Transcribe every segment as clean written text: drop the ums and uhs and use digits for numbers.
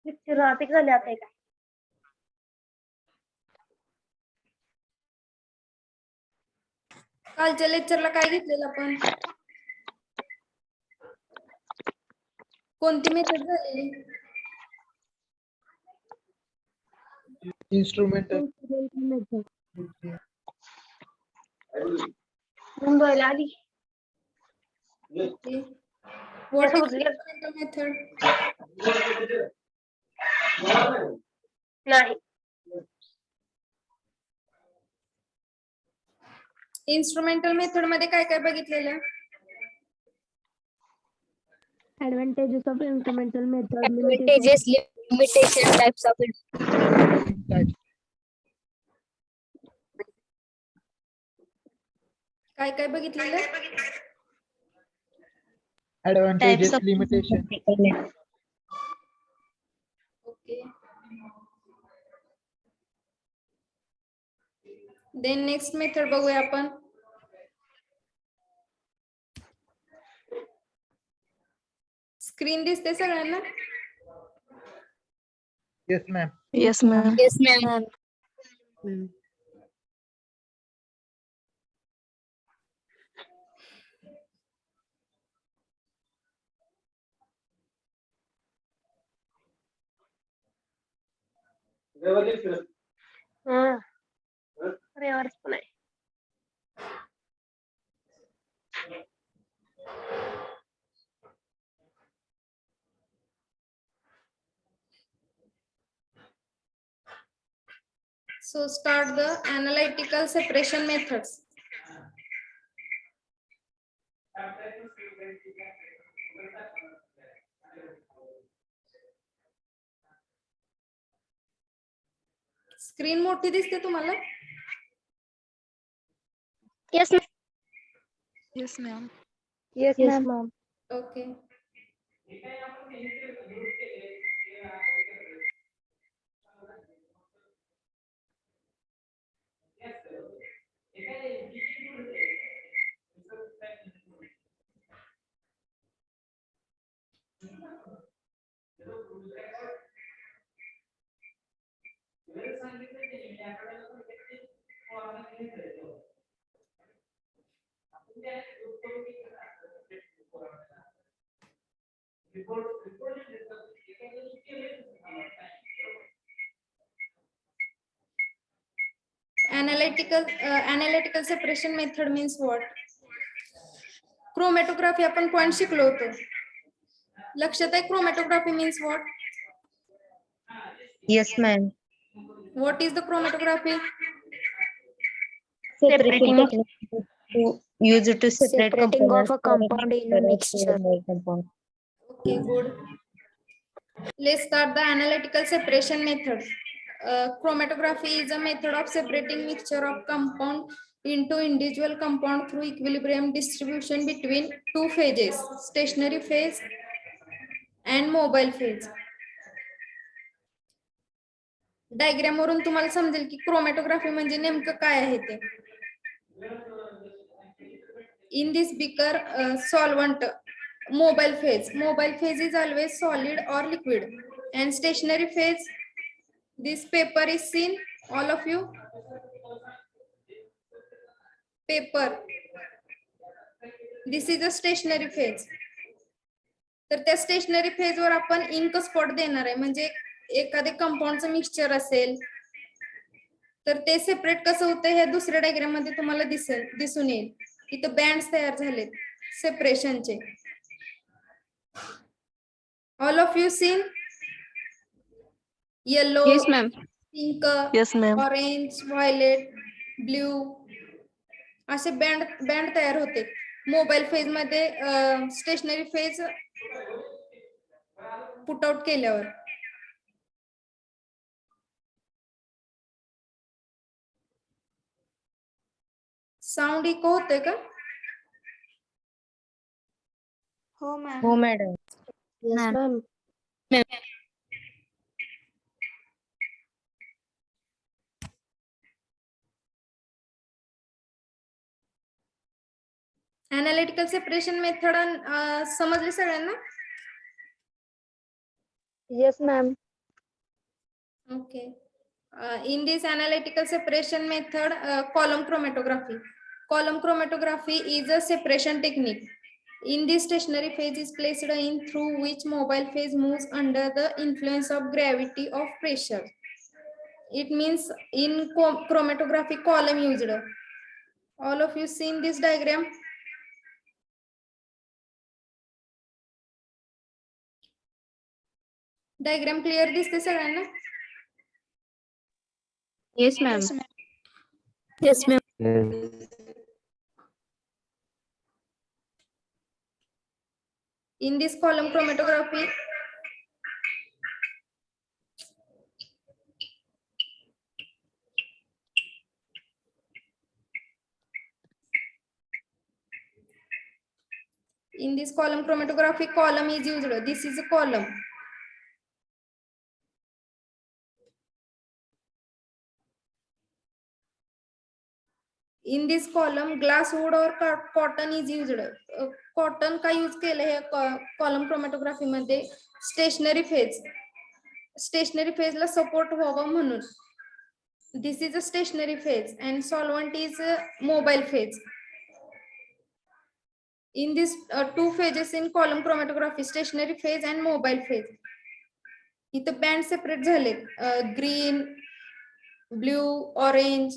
Lecture राहते का जाते का? कालच्या लेक्चरला काय घेतलेलं आपण? कोणती मेथड झालेली? इंस्ट्रुमेंटल मुंबईला आली. What is त्यासोबत instrumental method? नाही. इन्स्ट्रुमेंटल मेथड मध्ये काय काय बघितलेलं? Advantages of instrumental method, Advantages, limitation, types of it. काय काय बघितलेलं? advantages, limitation. Okay. Then next method बघूया आपण. स्क्रीन दिसते सगळ्यांना? Yes, ma'am. Yes, ma'am. Yes, ma'am. Reverse पण आहे. So start the analytical separation methods. Screen मोठी दिसते तुम्हाला? Yes, ma'am. Yes, ma'am. Yes, ma'am. Okay. Analytical separation method means what? Chromatography आपण पॉइंट शिकलो होतो. लक्षात आहे chromatography means what? Yes, ma'am. What is the chromatography? Separating technique to use it to separate Separating of components a compound in a mixture. compound. Okay, good. Let's start the analytical separation method. Chromatography is a method of separating mixture of compound into individual compound through equilibrium distribution between two phases, stationary phase and mobile phase. Diagram वरून तुम्हाला समजेल की chromatography म्हणजे नेमकं काय आहे ते. In this beaker, solvent, mobile phase. Mobile phase is always solid or liquid. And stationary phase, this paper is seen, all of you. Paper. This is a stationary phase. तर त्या स्टेशनरी फेज वर आपण Inc spot देणार आहे. म्हणजे एखादे कंपाऊंडचं mixture असेल तर ते सेपरेट कसं होतं हे दुसऱ्या डायग्राम मध्ये तुम्हाला दिसून येईल. इथं बँड्स तयार झालेत सेपरेशनचे. All of you seen yellow, Yes, ma'am. Pink, Yes, ma'am. Orange, violet, blue असे बँड तयार होते. मोबाईल फेज मध्ये स्टेशनरी फेज पुट आउट केल्यावर. साऊंड इको होतोय का? हो, ma'am. Oh, madam. Yes, ma'am. Analytical separation method समजले सगळ्यांना? Yes, ma'am. Okay. In this analytical separation method, column chromatography. Column chromatography is a separation technique. In this stationary phase is placed in through which mobile phase moves under the influence of gravity of pressure. It means in chromatography column used. All of you seen this diagram? Diagram clear दिसते सगळ्यांना? Yes, ma'am. Yes, ma'am. Yes, ma'am. In this column chromatography, column is used. This is a column. In this column, glass, wood or cotton is used. Cotton का use केलं हे column chromatography मध्ये stationary phase. Stationary phase ला support व्हावं म्हणून. This is a stationary phase and solvent is a mobile phase. In this two phases in column chromatography, stationary phase and mobile phase. इथं band separate झाले. Green, blue, orange.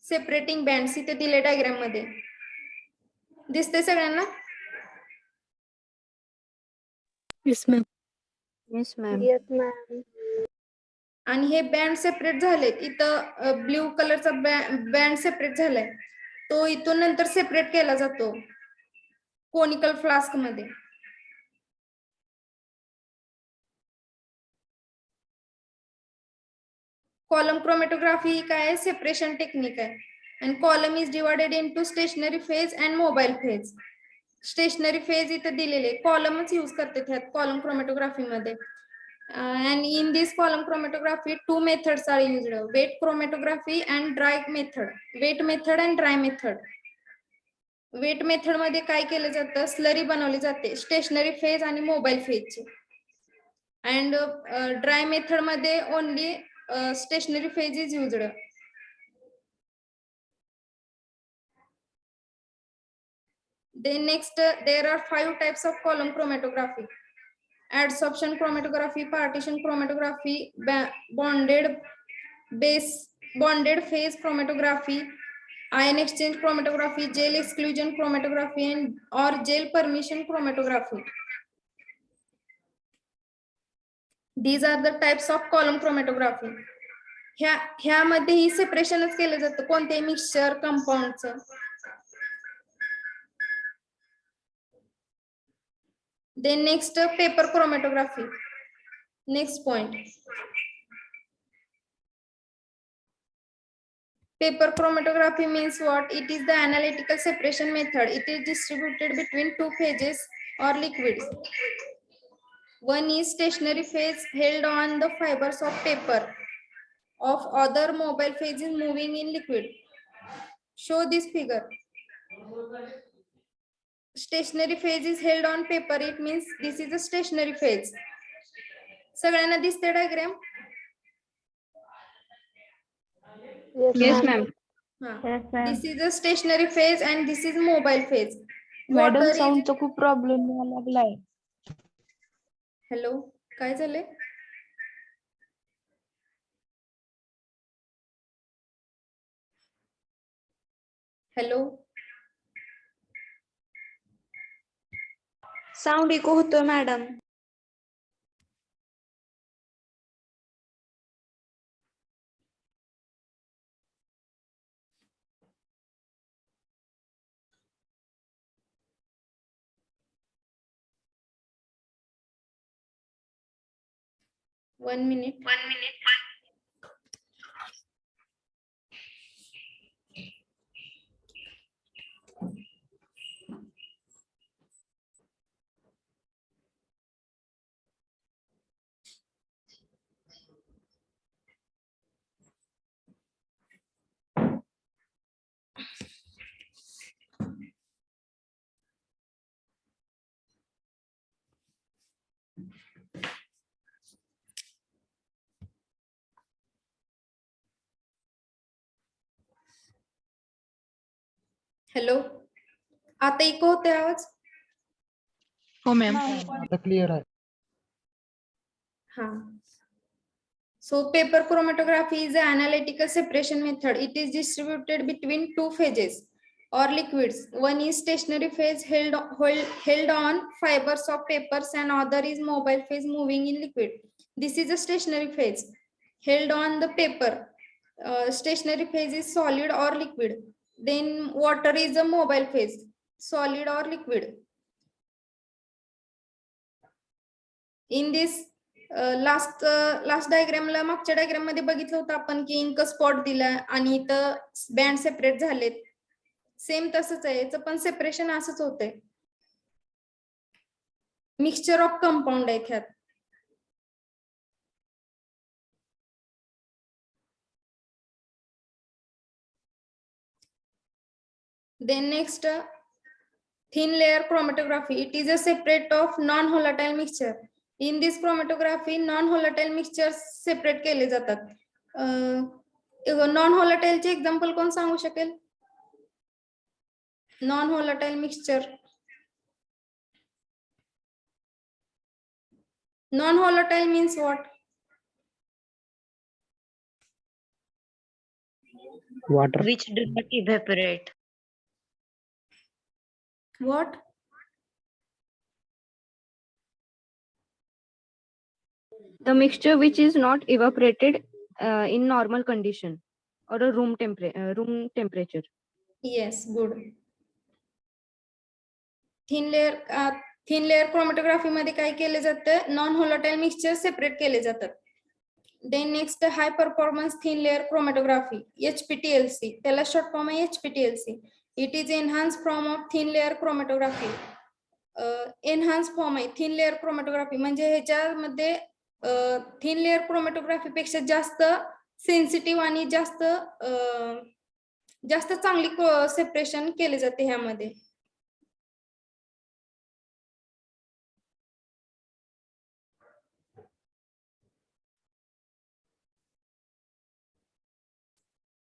Separating bands इथे दिले diagram मध्ये दिसते सगळ्यांना? Yes, ma'am. Yes, ma'am. Yes, ma'am. आणि हे band separate झालेत. इथं ब्ल्यू कलरचा बँड सेपरेट झालाय, तो इथून नंतर सेपरेट केला जातो कोनिकल फ्लास्क मध्ये. कॉलम क्रोमॅटोग्राफी काय सेपरेशन टेक्निक आहे. and column is divided into stationary phase and mobile phase. Stationary phase इथे दिलेले कॉलमच यूज करते ह्यात कॉलम क्रोमॅटोग्राफी मध्ये. And in this column chromatography, two methods are used: wet chromatography and dry method. Wet method and dry method. Wet method मध्ये काय केलं जातं, slurry बनवली जाते स्टेशनरी फेज आणि मोबाईल फेजची. And dry method मध्ये only stationary phase is used. Then next, there are 5 types of column chromatography: adsorption chromatography, partition chromatography, bonded phase chromatography, ion exchange chromatography, gel exclusion chromatography, and or gel permission chromatography. These are the types of column chromatography. ह्यामध्ये ही सेपरेशनच केलं जातं कोणत्याही mixture कंपाऊंडचं. Then next, paper chromatography. Next point. Paper chromatography means what? It is the analytical separation method. It is distributed between two phases or liquids. One is stationary phase held on the fibers of paper. Of other mobile phase is moving in liquid. Show this figure. Stationary phase is held on paper. It means this is a stationary phase. सगळ्यांना दिसते diagram? Yes, ma'am. This is a stationary phase and this is mobile phase. Madam साऊंडचा खूप problem यायला लागलाय. Hello, काय झाले? Hello, sound echo होतोय madam. one minute. Hello, आता इको होते आवाज? हो मॅम. आता क्लिअर आहे. हा. So paper chromatography is an analytical separation method. It is distributed between two phases or liquids. One is stationary phase held on fibers of papers and other is mobile phase moving in liquid. This is a stationary phase held on the paper. Stationary phase is solid or liquid. Then water is a mobile phase, solid or liquid. In this last डायग्रामला मागच्या diagram मध्ये बघितलं होतं आपण की Inc spot दिला आणि इथं बँड सेपरेट झालेत. सेम तसंच आहे, याचं पण सेपरेशन असंच होतंय. मिक्सचर ऑफ कंपाऊंड आहे ह्यात. Then next, thin layer chromatography. It is a separate of non-volatile mixture. In this chromatography, non-volatile mixtures separate केले जातात. Non-volatile चे एक्झाम्पल कोण सांगू शकेल? Non-volatile mixture. Non-volatile means what? Water. Which do not evaporate. What? The mixture which is not evaporated in normal condition or a room temperature. Yes, good. Thin layer chromatography मध्ये काय केले जातं? Non व्होलाटाइल mixture separate केले जातात. Then next, high performance thin layer chromatography, HPTLC. त्याला short form आहे HPTLC. It is enhanced form of thin layer chromatography. Enhanced form आहे thin layer chromatography, म्हणजे ह्याच्यामध्ये थिन लेअर क्रोमॅटोग्राफी पेक्षा जास्त सेन्सिटिव्ह आणि जास्त चांगली सेपरेशन केले जाते ह्यामध्ये.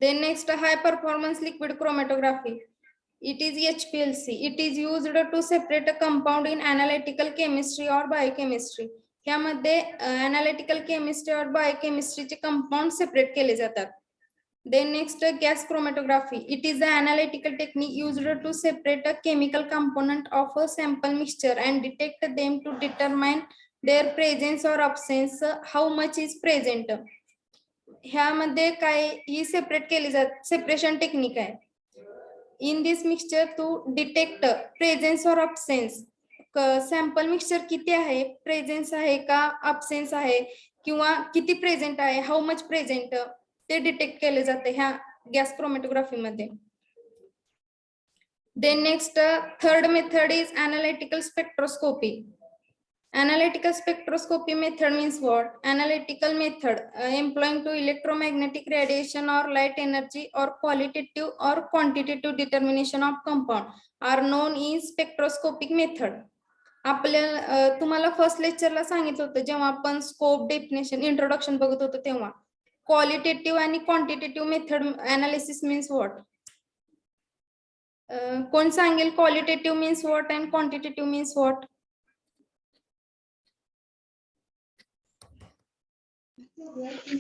Then next, high performance liquid chromatography. It is HPLC. It is used to separate a compound in analytical chemistry or biochemistry. ह्यामध्ये analytical chemistry or biochemistry चे compound separate केले जातात. Then next, gas chromatography. It is the analytical technique used to separate a chemical component of a sample mixture and detect them to determine their presence or absence, how much is present. ह्यामध्ये काय ही separate केली जात separation technique आहे. In this mixture to detect presence और absence, sample mixture किती आहे, presence आहे का अब्सेन्स आहे किंवा किती प्रेझेंट आहे, हाऊ मच प्रेझेंट, ते डिटेक्ट केले जाते ह्या गॅस क्रोमॅटोग्राफी मध्ये. Then next, third method is analytical spectroscopy. Analytical spectroscopy method means what? Analytical method employing to electromagnetic radiation or light energy or qualitative or quantitative determination of compound are known as spectroscopic method. आपल्या तुम्हाला first लेक्चरला सांगितलं होतं जेव्हा आपण scope definition introduction बघत होतो तेव्हा qualitative आणि quantitative method analysis means what. कोण सांगेल qualitative means what and quantitative means what?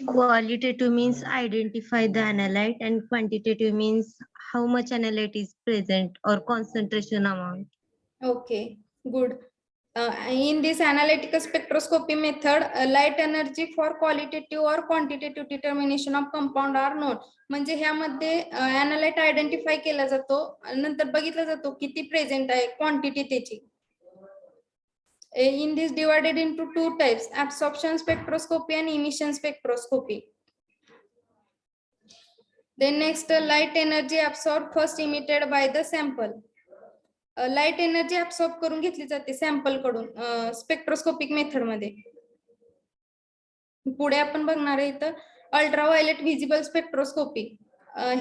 Qualitative means identify the analyte and quantitative means how much analyte is present or concentration amount. Okay, good. In this analytical spectroscopy method, light energy for qualitative or quantitative determination of compound are known. म्हणजे ह्यामध्ये analyte identify केला जातो, नंतर बघितला जातो किती present आहे, quantity त्याची. In this divided into two types, absorption spectroscopy and emission spectroscopy. Then next, light energy absorbed first emitted by the sample. Light energy absorb करून घेतली जाते सॅम्पल कडून स्पेक्ट्रोस्कोपिक मेथड मध्ये. पुढे आपण बघणार आहे इथं अल्ट्राव्हायोलेट व्हिजिबल स्पेक्ट्रोस्कोपी.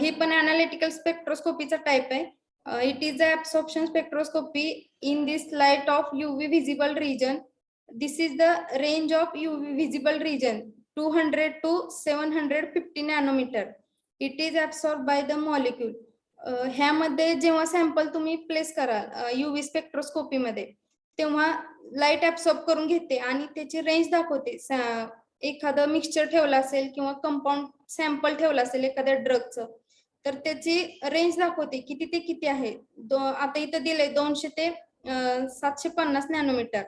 ही पण अनालिटिकल स्पेक्ट्रोस्कोपीचा टाइप आहे. It is the absorption spectroscopy in this light of UV visible region. This is the range of UV visible region 200 to 750 nanometer. It is absorbed by the molecule. ह्यामध्ये जेव्हा sample तुम्ही place कराल UV spectroscopy मध्ये, तेव्हा light absorb करून घेते आणि त्याची रेंज दाखवते. एखादं मिक्सचर ठेवलं असेल किंवा कंपाऊंड सॅम्पल ठेवलं असेल एखाद्या ड्रगचं, तर त्याची रेंज दाखवते किती ते किती आहे. आता इथं दिलंय 200 ते 750 nanometre.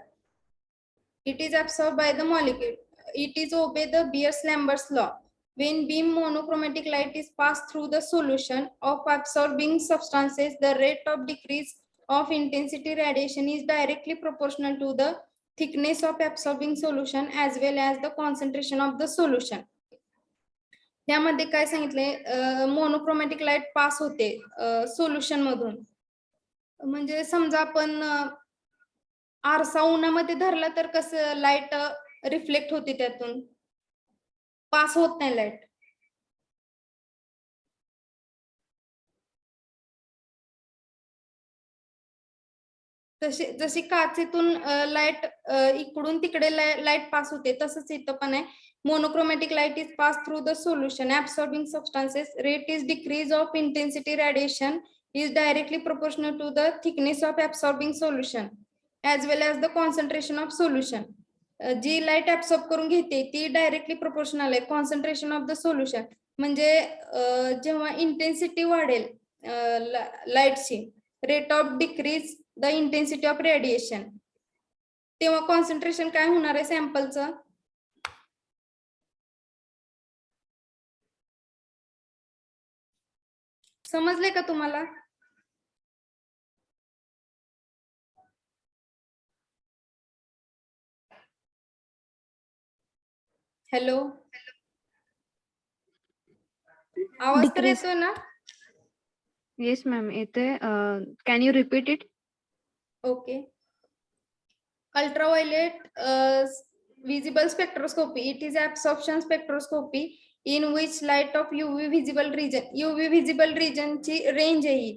It is absorb by the molecule. It is obey the Beer Lambert's law. When beam monochromatic light is passed through the solution of absorbing substances, the rate of decrease of intensity radiation is directly proportional to the thickness of absorbing solution as well as the concentration of the solution. त्यामध्ये काय सांगितलंय, monochromatic light pass होते solution मधून. म्हणजे समजा आपण आरसा उन्हामध्ये धरला तर कसं लाईट रिफ्लेक्ट होते, त्यातून पास होत नाही लाईट. जशी काचेतून लाईट इकडून तिकडे लाईट पास होते, तसंच इथं पण आहे. Monochromatic light is pass through the solution absorbing substances. Rate is decrease of intensity radiation is directly proportional to the thickness of absorbing solution as well as the concentration of solution. जी light absorb करून घेते ती directly proportional आहे concentration of the solution. म्हणजे जेव्हा intensity वाढेल लाईटची, rate of decrease the intensity of radiation, तेव्हा कॉन्सन्ट्रेशन काय होणार आहे सॅम्पलचं. समजले का तुम्हाला? हॅलो, आवाज तर येतोय ना? Yes, ma'am. Can you repeat it? Okay. Ultraviolet visible spectroscopy. It is absorption spectroscopy in which light of UV visible region. UV visible region ची range आहे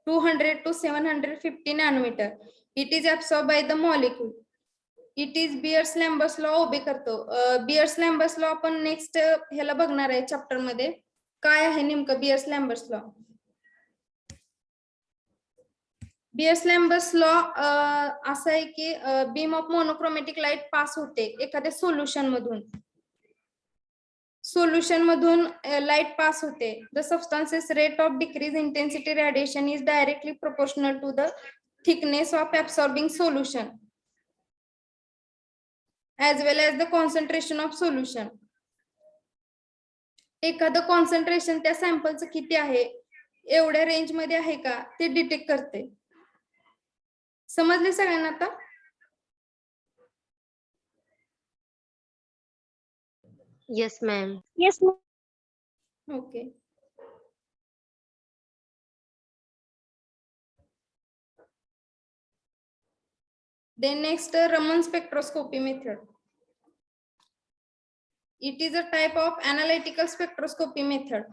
200 to 750 nanometer. It is absorbed by the molecule. It is Beers-Lambert's law ओबे करतो. Beers-Lambert's law आपण next ह्याला बघणार आहे chapter मध्ये. काय आहे नेमकं Beers-Lambert's law? Beers-Lambert's law असं आहे की beam of monochromatic light pass होते एखाद्या सोल्युशन मधून लाईट पास होते. The substances rate of decrease intensity radiation is directly proportional to the thickness of absorbing solution as well as the concentration of solution. एखादं concentration त्या सॅम्पलचं किती आहे, एवढ्या रेंज मध्ये आहे का ते डिटेक्ट करते. समजले सगळ्यांना आता? Yes, ma'am. Yes, ma'am. Okay. Then next, Raman spectroscopy method. It is a type of analytical spectroscopy method.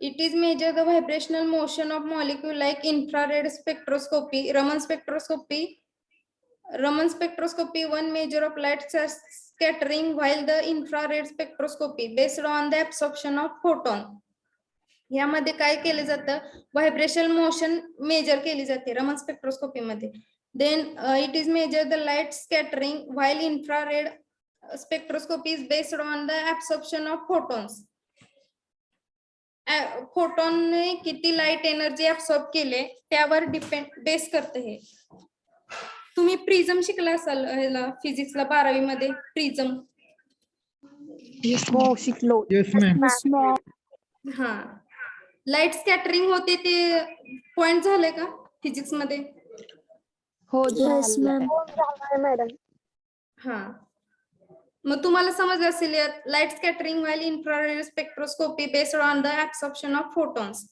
It is measure the vibrational motion of molecule like infrared spectroscopy, Raman spectroscopy, one measure of light scattering, while the infrared spectroscopy based on the absorption of photon. यामध्ये काय केले जातं, vibrational motion measure केली जाते Raman spectroscopy मध्ये. Then it is measure the light scattering, while infrared spectroscopy is based on the absorption of photons. Photon ने किती light energy absorb केले त्यावर बेस करते हे. तुम्ही प्रिझम शिकला असाल फिजिक्सला 12वी मध्ये. प्रिझम हो शिकलो. Yes, ma'am. हा, लाईट स्कॅटरिंग होते ते पॉइंट झाले का फिजिक्स मध्ये? हो Yes, झालंय. ma'am. मॅडम. हा, मग तुम्हाला समजलं असेल light scattering while infrared spectroscopy based on the absorption of photons.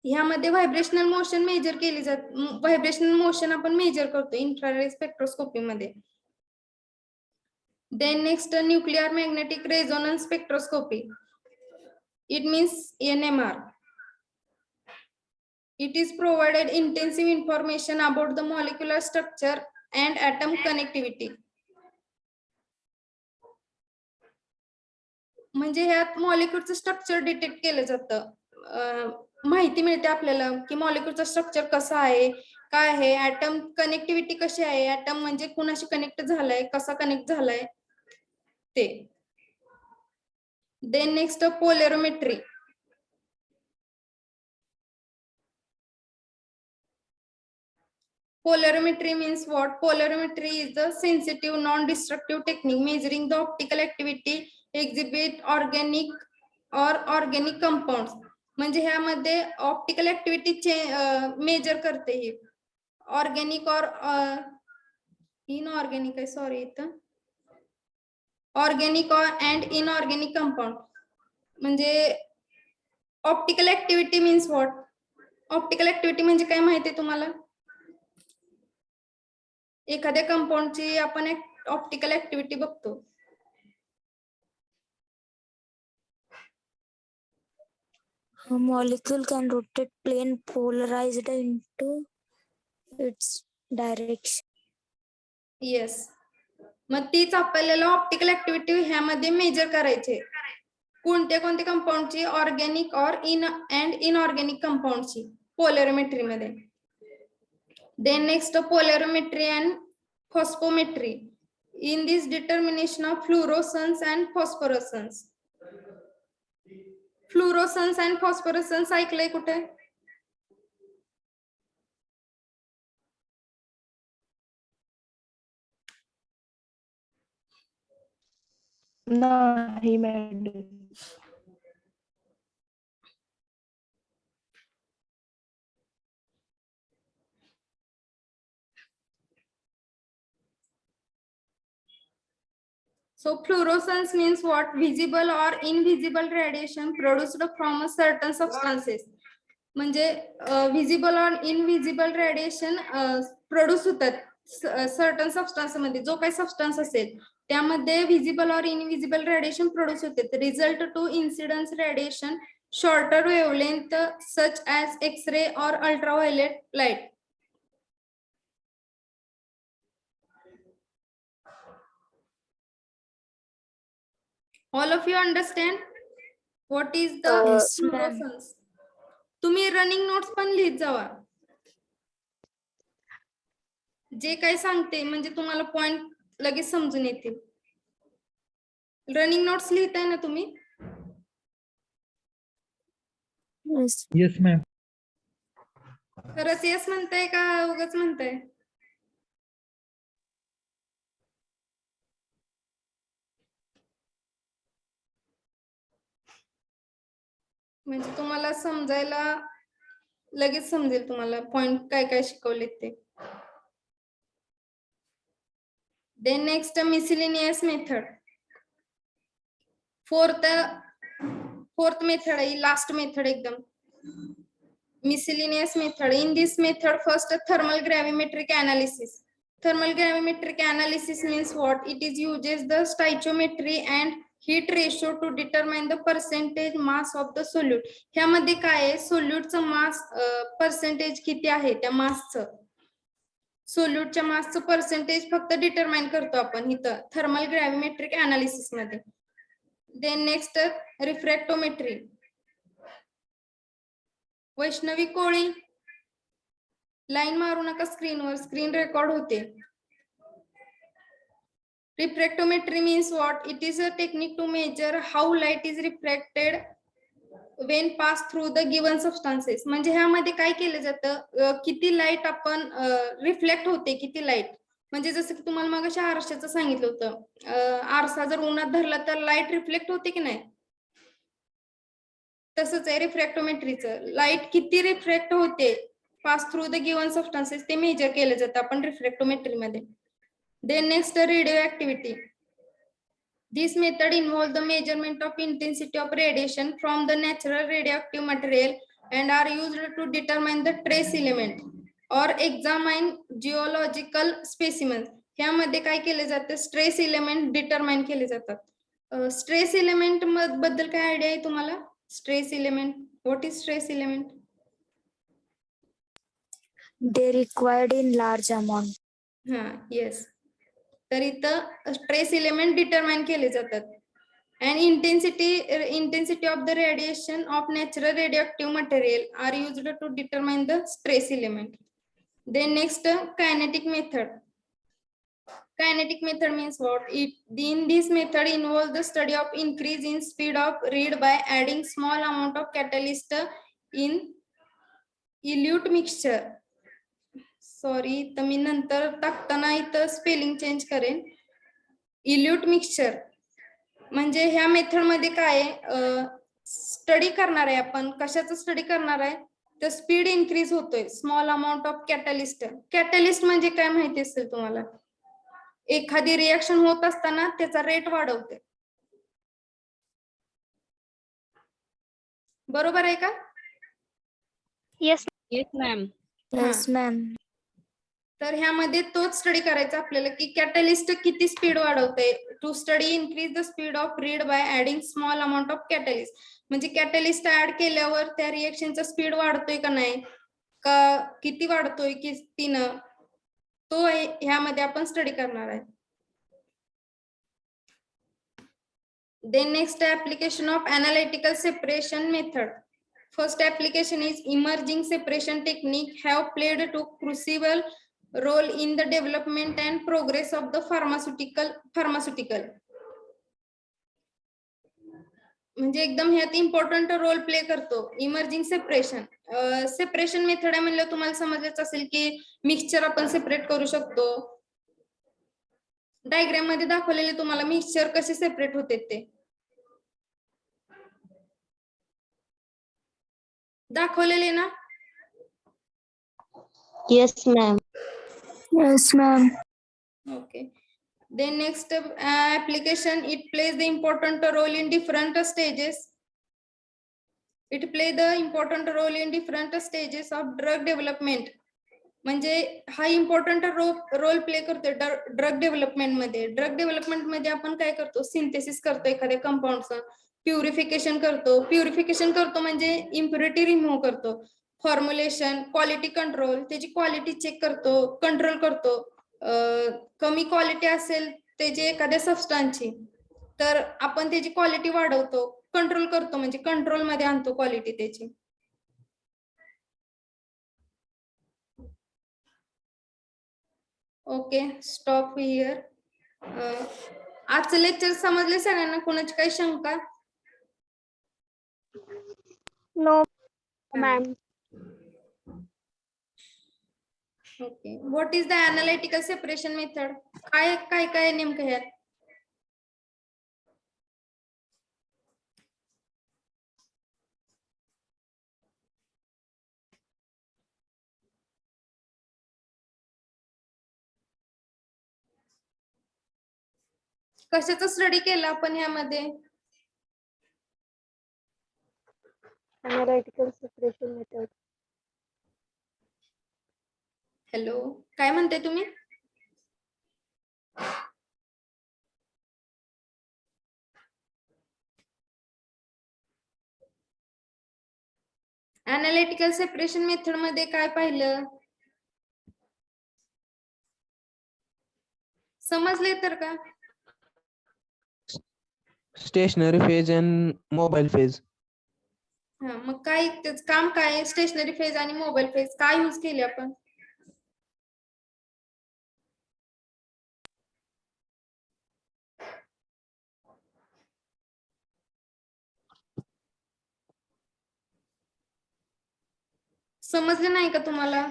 ह्यामध्ये व्हायब्रेशनल मोशन मेजर केली जाते. व्हायब्रेशनल मोशन आपण मेजर करतो इन्फ्रारेड स्पेक्ट्रोस्कोपी मध्ये. Then next, nuclear magnetic resonance spectroscopy. It means NMR. It is provided intensive information about the molecular structure and atom connectivity. म्हणजे ह्यात मॉलिक्युलचं structure detect केलं जातं. माहिती मिळते आपल्याला की मॉलिक्युलचं स्ट्रक्चर कसं आहे, काय आहे, ऍटम कनेक्टिव्हिटी कशी आहे, ऍटम म्हणजे कुणाशी कनेक्ट झालाय, कसा कनेक्ट झालाय ते. Then next polarimetry. Polarimetry means what? Polarimetry is the sensitive, non-destructive technique measuring the optical activity exhibit organic or organic compounds. म्हणजे ह्यामध्ये ऑप्टिकल ऍक्टिव्हिटी मेजर करते ही ऑर्गॅनिक और इनऑर्गॅनिक आहे, सॉरी इथं ऑर्गॅनिक अँड इनऑर्गॅनिक कंपाऊंड. म्हणजे optical activity means what? Optical activity म्हणजे काय माहिती आहे तुम्हाला? एखाद्या कंपाऊंडची आपण एक ऑप्टिकल ऍक्टिव्हिटी बघतो. A molecule can rotate plane polarized into its direction. Yes, मग तीच आपल्याला ऑप्टिकल ऍक्टिव्हिटी ह्यामध्ये मेजर करायचे. कोणत्या कोणत्या कंपाऊंडची? ऑर्गॅनिक और इनऑर्गॅनिक कंपाऊंडची पोलॅरोमेट्री मध्ये. Then next polarimetry and phosphometry. In this determination of fluorescence and phosphorescence. Fluorescence and phosphorescence ऐकलंय कुठे? नाही madam. So fluorescence means what? Visible or invisible radiation produced from a certain substances. म्हणजे visible or invisible radiation produce होतात certain substance मध्ये. जो काही substance असेल त्यामध्ये व्हिजिबल और इनव्हिजिबल रेडिएशन प्रोड्यूस होते. Result to incidence radiation shorter wavelength such as X-ray और ultraviolet light. All of you understand what is the Yes, ma'am. fluorescence? तुम्ही रनिंग नोट्स पण लिहित जावा. जे काही सांगते म्हणजे तुम्हाला पॉइंट लगेच समजून येतील. रनिंग नोट्स लिहिताय ना तुम्ही? Yes. Yes, ma'am. खरंच येस म्हणताय का उगाच म्हणताय? म्हणजे तुम्हाला समजायला लगेच समजेल तुम्हाला पॉइंट काय काय शिकवले ते. Then next miscellaneous method. Fourth method आहे, लास्ट मेथड एकदम. miscellaneous method. In this method, first thermal gravimetric analysis. Thermal gravimetric analysis means what? It is uses the stoichiometry and heat ratio to determine the percentage mass of the solute. ह्यामध्ये काय आहे? सोल्यूटचं मास percentage किती आहे त्या मासचं. सोल्यूटच्या मासचं percentage फक्त determine करतो आपण इथं थर्मल ग्रॅव्हिमेट्रिक अनालिसिस मध्ये. Then next refractometry. Vaishnavi Koli line मारू नका स्क्रीनवर, स्क्रीन रेकॉर्ड होते. Refractometry means what? It is a technique to measure how light is refracted when pass through the given substances. म्हणजे ह्यामध्ये काय केलं जातं? किती लाईट आपण रिफ्लेक्ट होते, किती लाईट. म्हणजे जसं की तुम्हाला मगाशी आरशाचं सांगितलं होतं, आरसा जर उन्हात धरला तर लाईट रिफ्लेक्ट होते की नाही, तसंच आहे रिफ्रॅक्टोमेट्रीचं. लाईट किती रिफ्रॅक्ट होते pass through the given substances ते मेजर केलं जातं आपण रिफ्रॅक्टोमेट्री मध्ये. Then next radioactivity. This method involves the measurement of intensity of radiation from the natural radioactive material and are used to determine the trace element or examine geological specimens. ह्यामध्ये काय केले जाते? Stress element determine केले जातात. Stress element बद्दल काय idea आहे तुम्हाला? Stress element, what is stress element? They required in large amount. हा, येस. तर इथं स्ट्रेस एलिमेंट डिटरमाइन केले जातात. and intensity of the radiation of natural radioactive material are used to determine the stress element. Then next, kinetic method. Kinetic method means what? In this method involves the study of increase in speed of read by adding small amount of catalyst in elute mixture. Sorry, तर मी नंतर टाकताना इथं spelling change करेन. Elute mixture म्हणजे ह्या method मध्ये काय study करणार आहे आपण, कशाचं स्टडी करणार आहे, तर स्पीड इन्क्रीज होतोय small amount of catalyst. Catalyst म्हणजे काय माहिती असेल तुम्हाला? एखादी रिएक्शन होत असताना त्याचा रेट वाढवते. बरोबर आहे का? Yes. Yes, ma'am. Yes, ma'am. तर ह्यामध्ये तोच स्टडी करायचा आपल्याला की कॅटलिस्ट किती स्पीड वाढवते. To study increase the speed of read by adding small amount of catalyst. म्हणजे कॅटलिस्ट ऍड केल्यावर त्या रिएक्शनचा स्पीड वाढतोय का नाही, का किती वाढतोय कितीनं, तो ह्यामध्ये आपण स्टडी करणार आहे. Then next, application of analytical separation method. First application is emerging separation technique have played a crucial role in the development and progress of the pharmaceutical. म्हणजे एकदम ह्यात इम्पॉर्टंट रोल प्ले करतो इमर्जिंग सेपरेशन. सेपरेशन मेथड आहे म्हणलं तुम्हाला समजलंच असेल की मिक्सचर आपण सेपरेट करू शकतो. डायग्राम मध्ये दाखवलेले तुम्हाला मिक्सचर कसे सेपरेट होते ते दाखवलेले ना. Yes, ma'am. Yes, ma'am. Okay. Then next application, it plays the important role in different stages. It play the important role in different stages of drug development. म्हणजे हा इम्पॉर्टंट रोल प्ले करतो drug development मध्ये. Drug development मध्ये आपण काय करतो, synthesis करतो एखाद्या कंपाऊंडचं, प्युरिफिकेशन करतो म्हणजे इम्प्युरिटी रिमूव्ह करतो, फॉर्म्युलेशन, क्वालिटी कंट्रोल, त्याची क्वालिटी चेक करतो, कंट्रोल करतो. कमी क्वालिटी असेल त्याची एखाद्या सबस्टन्सची तर आपण त्याची क्वालिटी वाढवतो, कंट्रोल करतो म्हणजे कंट्रोल मध्ये आणतो क्वालिटी त्याची. Okay, stop here. आजचं लेक्चर समजले सगळ्यांना? कोणाची काही शंका? No ma'am. Okay, what is the analytical separation method? काय काय काय नेमकं ह्यात? कशाचा स्टडी केला आपण ह्यामध्ये? Analytical separation method. हॅलो, काय म्हणते तुम्ही? अनालिटिकल सेपरेशन मेथड मध्ये काय पाहिलं? समजले तर का? Stationary phase and mobile phase. हा, मग काय त्याच काम काय? स्टेशनरी फेज आणि मोबाईल फेज काय यूज केले आपण? समजले नाही का तुम्हाला?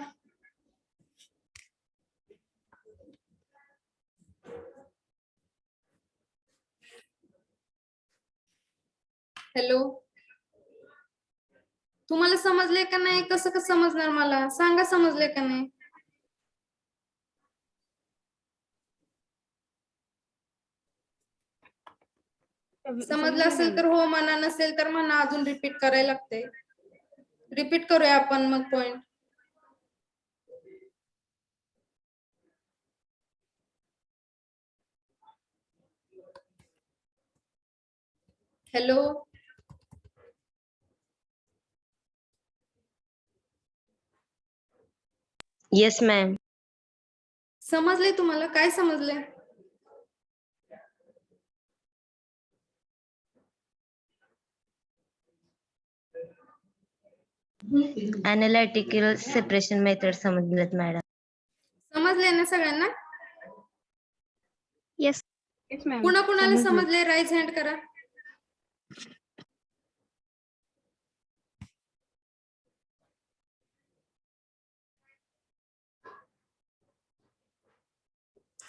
हॅलो, तुम्हाला समजले का नाही? कसं कसं समजणार मला सांगा, समजले का नाही? समजलं असेल तर हो म्हणा, नसेल तर म्हणा, अजून रिपीट करायला लागते. रिपीट करूया आपण मग पॉइंट. Hello, Yes, ma'am. समजले तुम्हाला? काय समजले? Analytical separation method समजलेत मॅडम. समजले ना सगळ्यांना? Yes. Yes, ma'am. कुणा कुणाला समजले. समजले राईज हँड करा.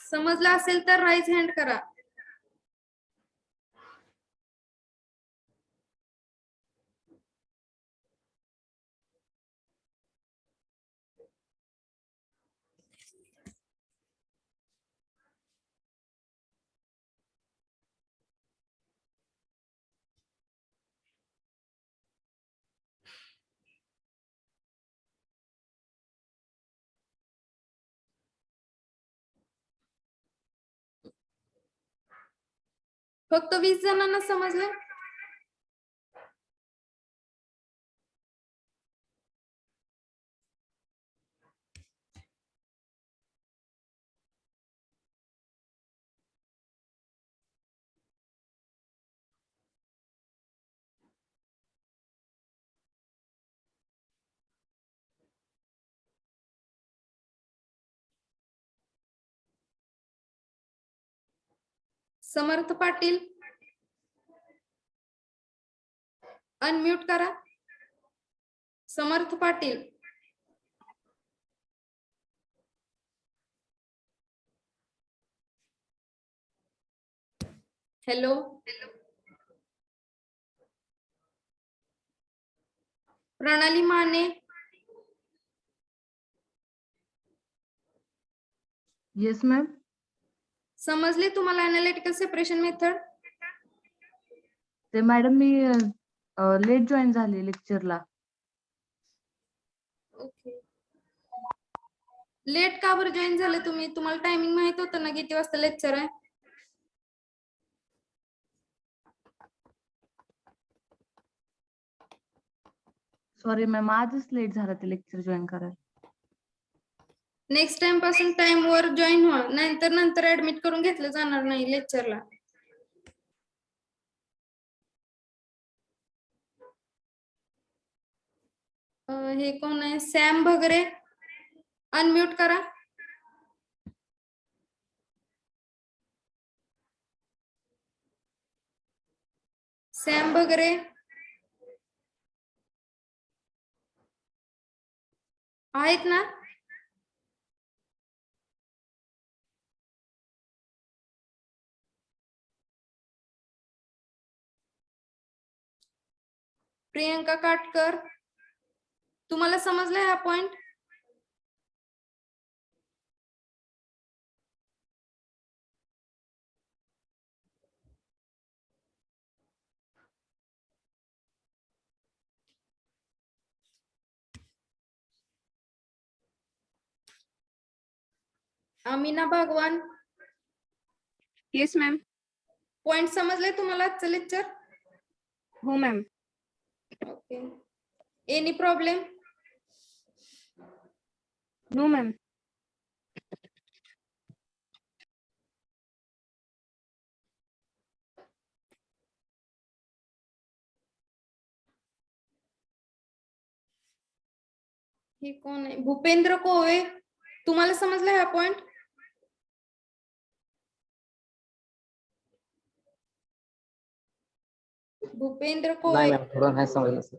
समजलं असेल तर राईज हँड करा. फक्त 20 जणांना समजलं? समर्थ पाटील अनम्यूट करा. Samarth Patil. Hello. Pranali Mane. Yes ma'am. समजले तुम्हाला अनालिटिकल सेपरेशन मेथड? ते मॅडम मी लेट जॉईन झाले लेक्चरला. ओके. लेट का बरं जॉईन झाले तुम्ही? तुम्हाला टायमिंग माहित होतं ना किती वाजता लेक्चर आहे? सॉरी मॅम, आजच लेट झाला ते लेक्चर जॉईन करायला. नेक्स्ट टाइम पासून टाइम वर जॉईन व्हा, नंतर ऍडमिट करून घेतलं जाणार नाही लेक्चरला. हे कोण आहे? सॅम भगरे. अनम्यूट करा. सॅम भगरे. आहेत ना? प्रियंका काटकर. तुम्हाला समजलाय हा पॉइंट? अमीना भगवान. Yes, ma'am. पॉइंट समजले तुम्हाला आजचं लेक्चर? हो ma'am. Okay. Any problem? No ma'am. हे कोण आहे? भूपेंद्र कोवे. तुम्हाला समजलाय हा पॉइंट? भूपेंद्र कोवे. नाही मॅम, थोडं नाही समजलं सर.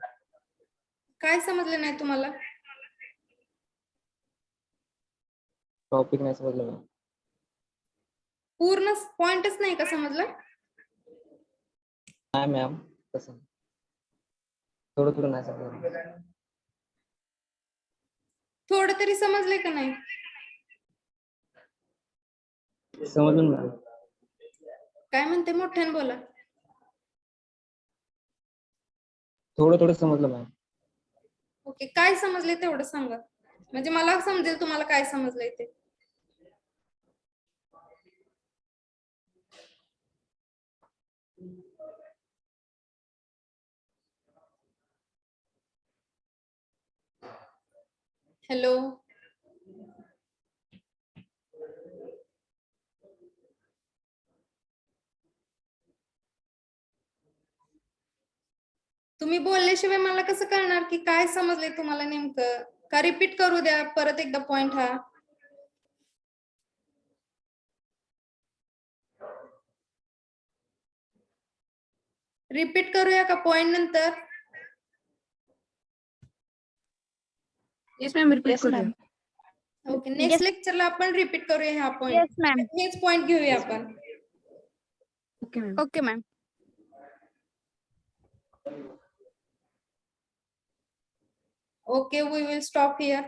काय समजलं नाही तुम्हाला? टॉपिक नाही समजलं मॅम. पूर्ण पॉइंटच नाही का समजला? नाही मॅम, तसं थोडं थोडं नाही समजलं. थोडं तरी समजलंय का नाही? समजून मॅम. काय म्हणते? मोठ्याने बोला. थोडं थोडं समजलं मॅम. ओके. काय समजले तेवढं सांगा, म्हणजे मला समजेल तुम्हाला काय समजलंय ते. हॅलो. तुम्ही बोलल्याशिवाय मला कसं कळणार की काय समजले तुम्हाला नेमकं? का रिपीट करू द्या परत एकदा पॉइंट हा? रिपीट करूया का पॉइंट नंतर? येस मॅम, रिपीट Yes, करूया. ma'am. ओके, नेक्स्ट लेक्चरला आपण रिपीट करूया हा पॉइंट. Yes, ma'am. हेच पॉइंट घेऊया आपण. Okay ma'am. Okay, ma'am. Okay, we will stop here.